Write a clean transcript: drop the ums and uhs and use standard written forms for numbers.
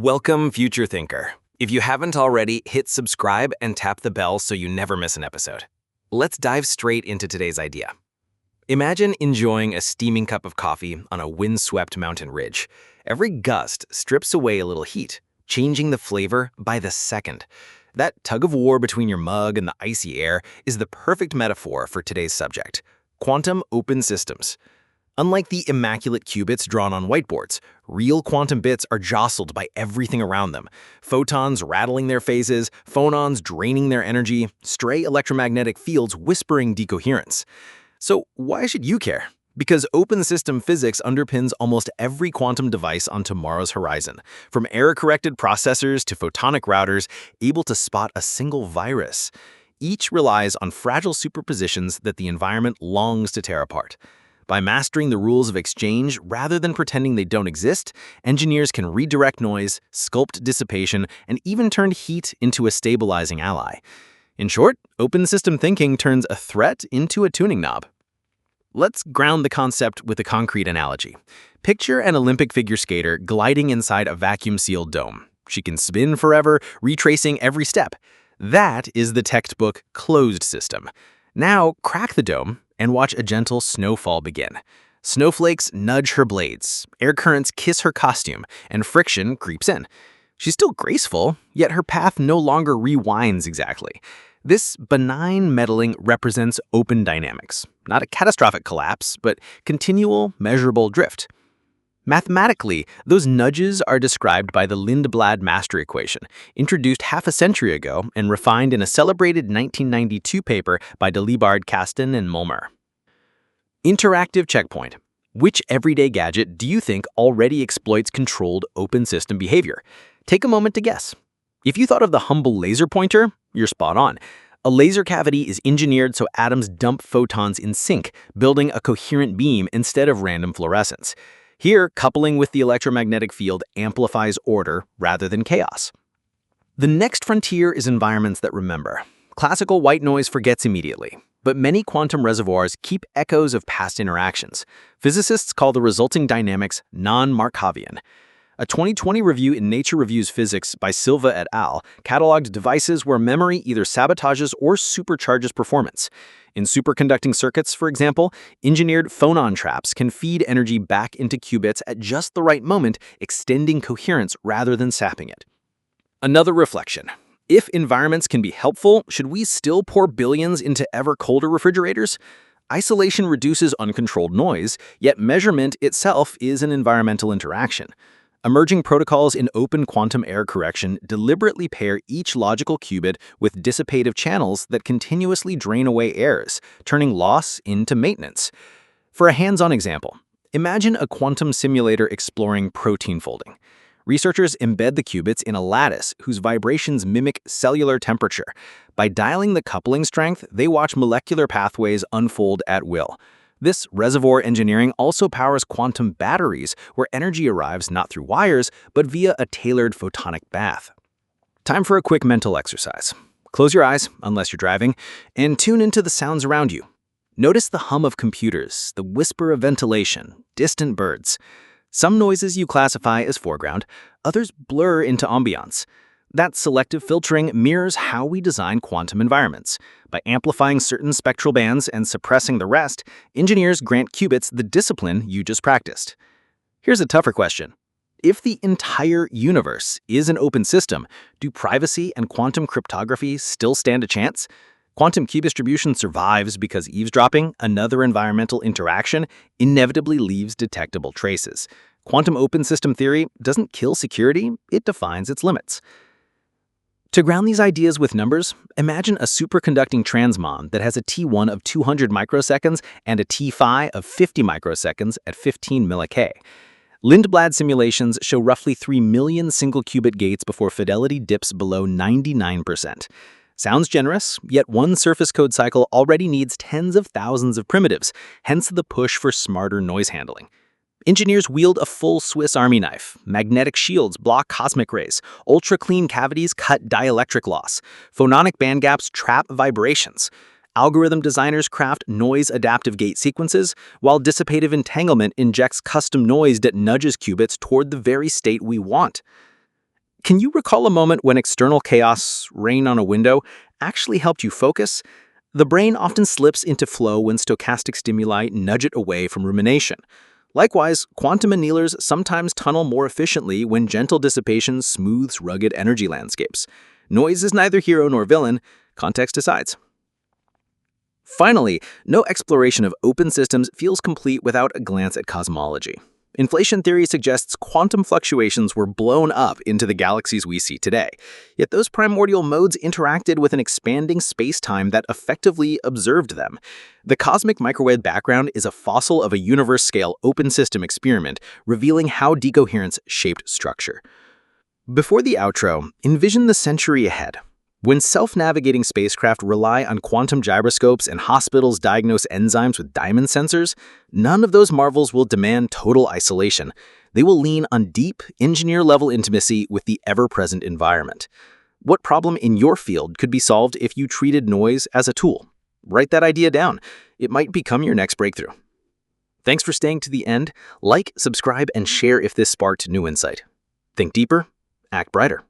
Welcome, future thinker. If you haven't already, hit subscribe and tap the bell so you never miss an episode. Let's dive straight into today's idea. Imagine enjoying a steaming cup of coffee on a windswept mountain ridge. Every gust strips away a little heat, changing the flavor by the second. That tug of war between your mug and the icy air is the perfect metaphor for today's subject: quantum open systems. Unlike the immaculate qubits drawn on whiteboards, real quantum bits are jostled by everything around them. Photons rattling their phases, phonons draining their energy, stray electromagnetic fields whispering decoherence. So why should you care? Because open system physics underpins almost every quantum device on tomorrow's horizon, from error-corrected processors to photonic routers able to spot a single virus. Each relies on fragile superpositions that the environment longs to tear apart. By mastering the rules of exchange rather than pretending they don't exist, engineers can redirect noise, sculpt dissipation, and even turn heat into a stabilizing ally. In short, open system thinking turns a threat into a tuning knob. Let's ground the concept with a concrete analogy. Picture an Olympic figure skater gliding inside a vacuum-sealed dome. She can spin forever, retracing every step. That is the textbook closed system. Now, crack the dome and watch a gentle snowfall begin. Snowflakes nudge her blades, air currents kiss her costume, and friction creeps in. She's still graceful, yet her path no longer rewinds exactly. This benign meddling represents open dynamics, not a catastrophic collapse, but continual, measurable drift. Mathematically, those nudges are described by the Lindblad master equation, introduced half a century ago and refined in a celebrated 1992 paper by Lindblad, Kasten, and Mulmer. Interactive checkpoint. Which everyday gadget do you think already exploits controlled open system behavior? Take a moment to guess. If you thought of the humble laser pointer, you're spot on. A laser cavity is engineered so atoms dump photons in sync, building a coherent beam instead of random fluorescence. Here, coupling with the electromagnetic field amplifies order rather than chaos. The next frontier is environments that remember. Classical white noise forgets immediately, but many quantum reservoirs keep echoes of past interactions. Physicists call the resulting dynamics non-Markovian. A 2020 review in Nature Reviews Physics by Silva et al. Cataloged devices where memory either sabotages or supercharges performance. In superconducting circuits, for example, engineered phonon traps can feed energy back into qubits at just the right moment, extending coherence rather than sapping it. Another reflection. If environments can be helpful, should we still pour billions into ever colder refrigerators? Isolation reduces uncontrolled noise, yet measurement itself is an environmental interaction. Emerging protocols in open quantum error correction deliberately pair each logical qubit with dissipative channels that continuously drain away errors, turning loss into maintenance. For a hands-on example, imagine a quantum simulator exploring protein folding. Researchers embed the qubits in a lattice whose vibrations mimic cellular temperature. By dialing the coupling strength, they watch molecular pathways unfold at will. This reservoir engineering also powers quantum batteries, where energy arrives not through wires, but via a tailored photonic bath. Time for a quick mental exercise. Close your eyes, unless you're driving, and tune into the sounds around you. Notice the hum of computers, the whisper of ventilation, distant birds. Some noises you classify as foreground, others blur into ambiance. That selective filtering mirrors how we design quantum environments. By amplifying certain spectral bands and suppressing the rest, engineers grant qubits the discipline you just practiced. Here's a tougher question. If the entire universe is an open system, do privacy and quantum cryptography still stand a chance? Quantum key distribution survives because eavesdropping, another environmental interaction, inevitably leaves detectable traces. Quantum open system theory doesn't kill security, it defines its limits. To ground these ideas with numbers, imagine a superconducting transmon that has a T1 of 200 microseconds and a T5 of 50 microseconds at 15 millik. Lindblad simulations show roughly 3 million single-qubit gates before fidelity dips below 99%. Sounds generous, yet one surface code cycle already needs tens of thousands of primitives, hence the push for smarter noise handling. Engineers wield a full Swiss Army knife. Magnetic shields block cosmic rays. Ultra-clean cavities cut dielectric loss. Phononic bandgaps trap vibrations. Algorithm designers craft noise-adaptive gate sequences, while dissipative entanglement injects custom noise that nudges qubits toward the very state we want. Can you recall a moment when external chaos, rain on a window, actually helped you focus? The brain often slips into flow when stochastic stimuli nudge it away from rumination. Likewise, quantum annealers sometimes tunnel more efficiently when gentle dissipation smooths rugged energy landscapes. Noise is neither hero nor villain, context decides. Finally, no exploration of open systems feels complete without a glance at cosmology. Inflation theory suggests quantum fluctuations were blown up into the galaxies we see today. Yet those primordial modes interacted with an expanding space-time that effectively observed them. The cosmic microwave background is a fossil of a universe-scale open system experiment, revealing how decoherence shaped structure. Before the outro, envision the century ahead. When self-navigating spacecraft rely on quantum gyroscopes and hospitals diagnose enzymes with diamond sensors, none of those marvels will demand total isolation. They will lean on deep, engineer-level intimacy with the ever-present environment. What problem in your field could be solved if you treated noise as a tool? Write that idea down. It might become your next breakthrough. Thanks for staying to the end. Like, subscribe, and share if this sparked new insight. Think deeper, act brighter.